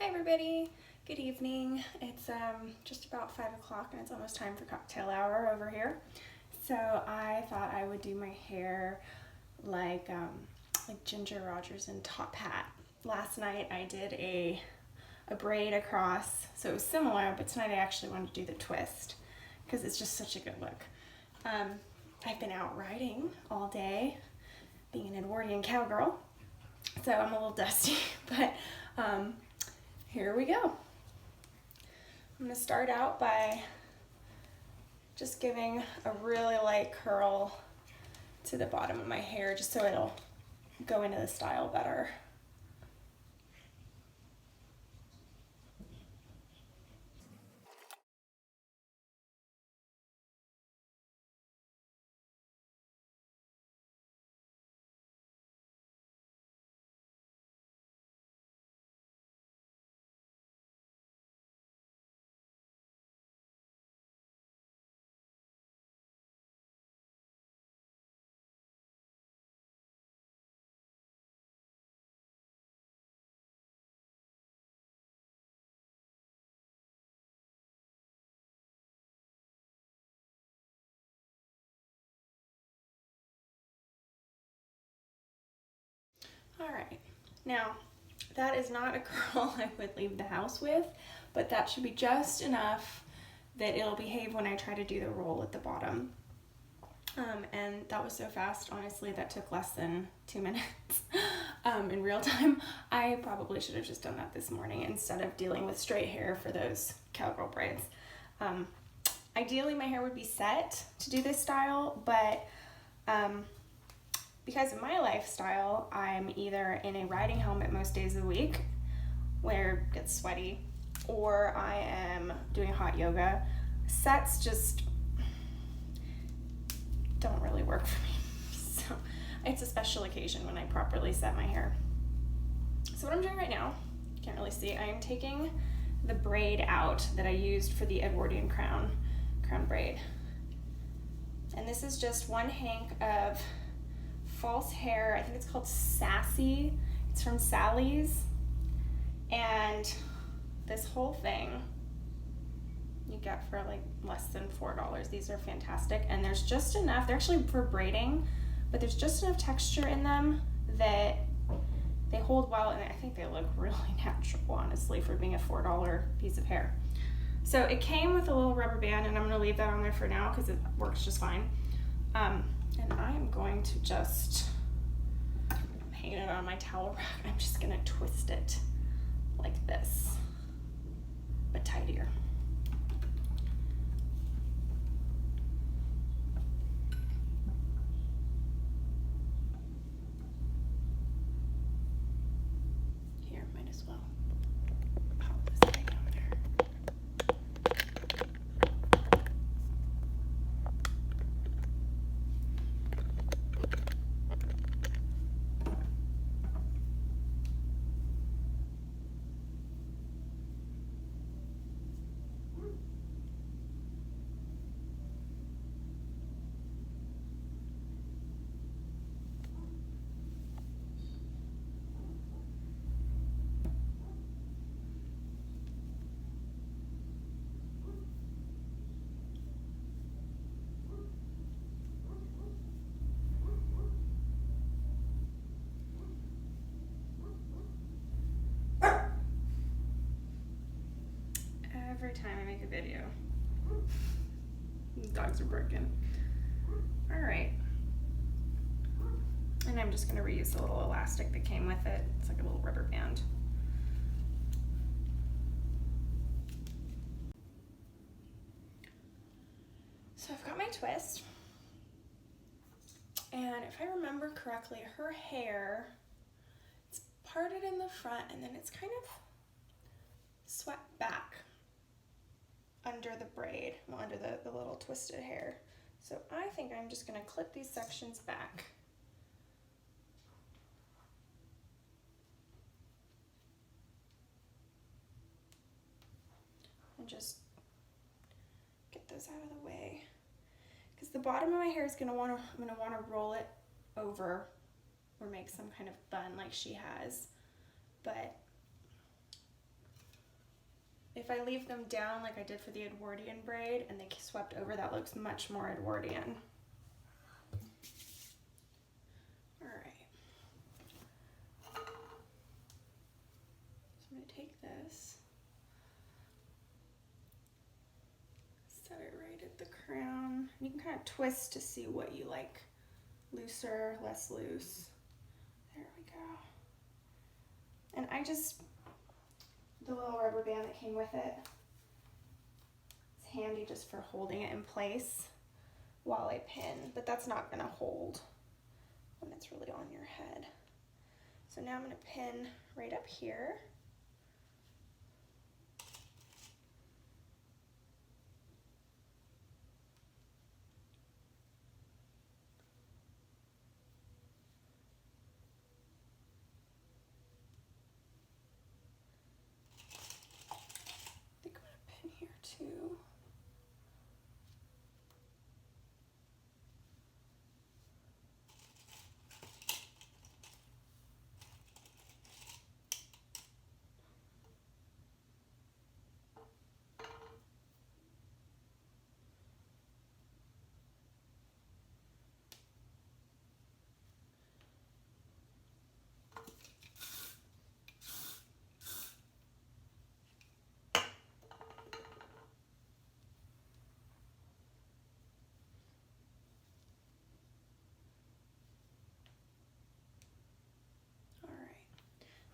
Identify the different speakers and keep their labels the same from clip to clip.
Speaker 1: Hi everybody, good evening. It's just about 5 o'clock and it's almost time for cocktail hour over here. So I thought I would do my hair like Ginger Rogers and Tophat. Last night I did a braid across, so it was similar, but tonight I actually wanted to do the twist because it's just such a good look. I've been out riding all day, being an Edwardian cowgirl, so I'm a little dusty, but here we go. I'm going to start out by just giving a really light curl to the bottom of my hair just so it'll go into the style better. All right, now that is not a curl I would leave the house with, but that should be just enough that it'll behave when I try to do the roll at the bottom. And that was so fast, honestly, that took less than 2 minutes in real time. I probably should have just done that this morning instead of dealing with straight hair for those cowgirl braids. Ideally, my hair would be set to do this style, but because of my lifestyle, I'm either in a riding helmet most days of the week where it gets sweaty, or I am doing hot yoga. Sets just don't really work for me. So it's a special occasion when I properly set my hair. So what I'm doing right now, you can't really see, I am taking the braid out that I used for the Edwardian crown braid. And this is just one hank of false hair. I think it's called Sassy. It's from Sally's. And this whole thing you get for like less than $4. These are fantastic, and there's just enough, they're actually for braiding, but there's just enough texture in them that they hold well, and I think they look really natural, honestly, for being a $4 piece of hair. So it came with a little rubber band, and I'm going to leave that on there for now because it works just fine. And I am going to just hang it on my towel rack. I'm just going to twist it like this, but tidier. Here, might as well pop this thing on there. Every time I make a video, the dogs are barking. All right. And I'm just going to reuse the little elastic that came with it. It's like a little rubber band. So I've got my twist. And if I remember correctly, her hair, it's parted in the front and then it's kind of swept back under the braid, well, under the little twisted hair. So I think I'm just going to clip these sections back. And just get those out of the way. Because the bottom of my hair is I'm going to want to roll it over or make some kind of bun like she has. But If I leave them down like I did for the Edwardian braid and they swept over, that looks much more Edwardian. All right. So I'm going to take this, set it right at the crown. You can kind of twist to see what you like, looser, less loose. There we go. And the little rubber band that came with it, it's handy just for holding it in place while I pin, but that's not gonna hold when it's really on your head. So now I'm gonna pin right up here. I think I'm gonna pin here too.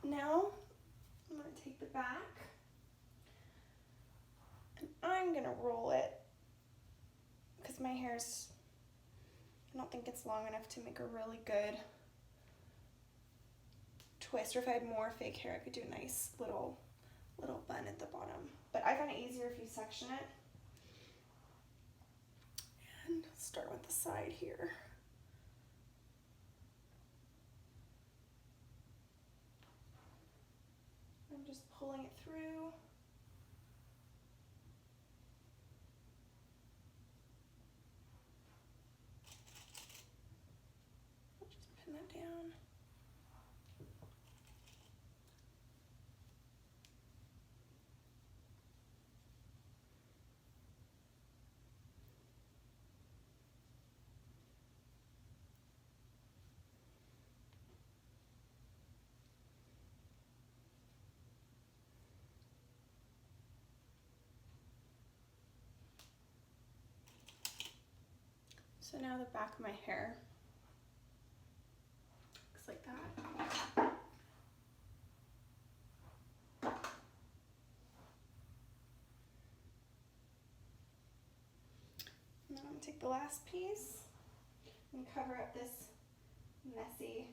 Speaker 1: Now I'm going to take the back and I'm going to roll it because my hair's, I don't think it's long enough to make a really good twist. Or if I had more fake hair, I could do a nice little bun at the bottom. But I find it easier if you section it. And start with the side here. I'm just pulling it through. I'll just pin that down. So now the back of my hair looks like that. And then I'm going to take the last piece and cover up this messy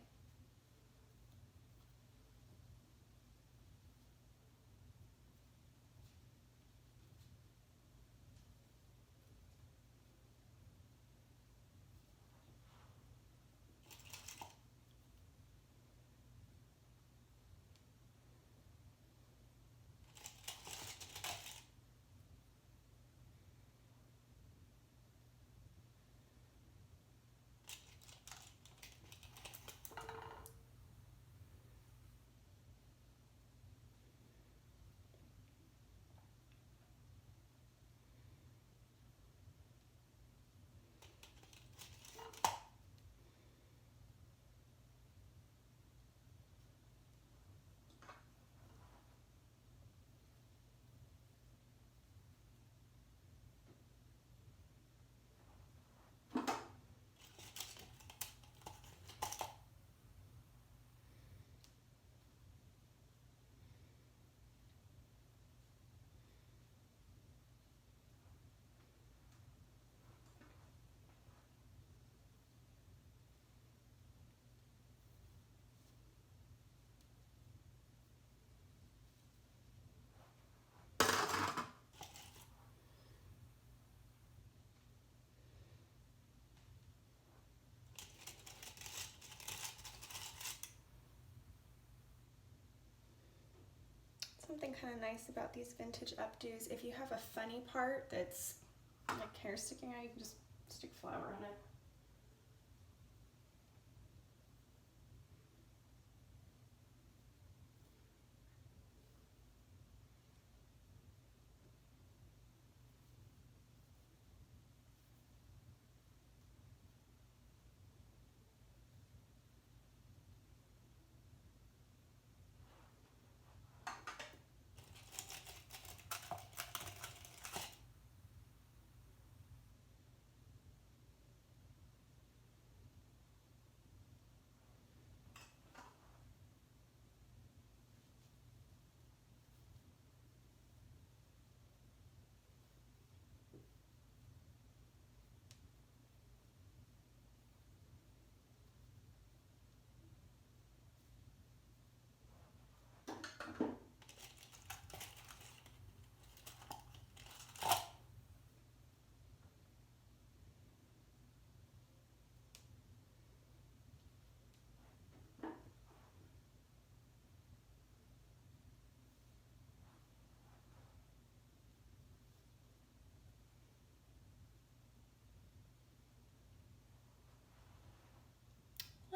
Speaker 1: Something kind of nice about these vintage updos, if you have a funny part that's like hair sticking out, you can just stick flour on it.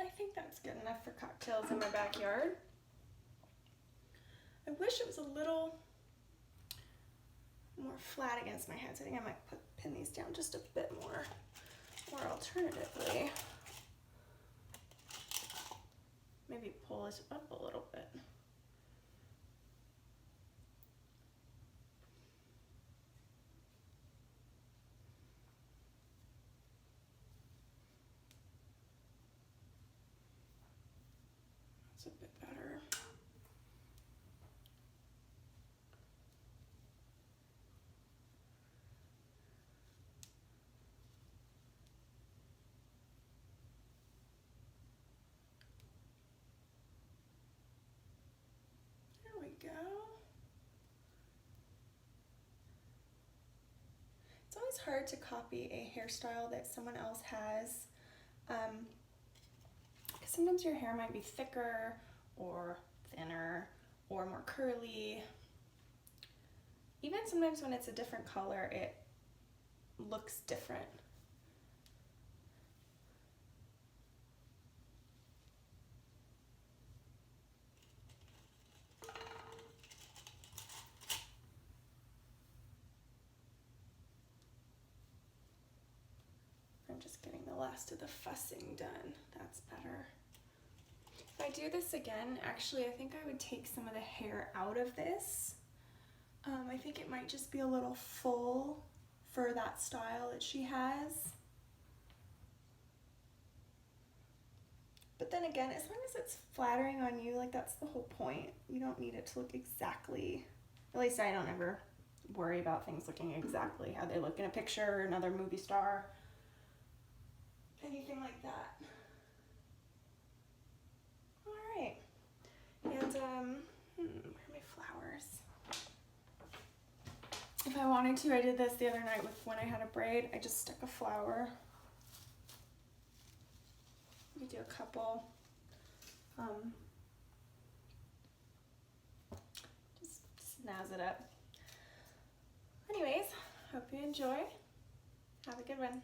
Speaker 1: I think that's good enough for cocktails in my backyard. I wish it was a little more flat against my head, so I think I might pin these down just a bit more. Or alternatively, maybe pull it up a little bit. That's a bit better. There we go. It's always hard to copy a hairstyle that someone else has. Because sometimes your hair might be thicker or thinner or more curly. Even sometimes when it's a different color, it looks different. I'm just getting the last of the fussing done. That's better. If I do this again, actually, I think I would take some of the hair out of this. I think it might just be a little full for that style that she has. But then again, as long as it's flattering on you, like that's the whole point. You don't need it to look exactly, at least I don't ever worry about things looking exactly how they look in a picture or another movie star. Anything like that. All right. And where are my flowers? If I wanted to, I did this the other night with when I had a braid. I just stuck a flower. You do a couple. Just snazz it up. Anyways, hope you enjoy. Have a good one.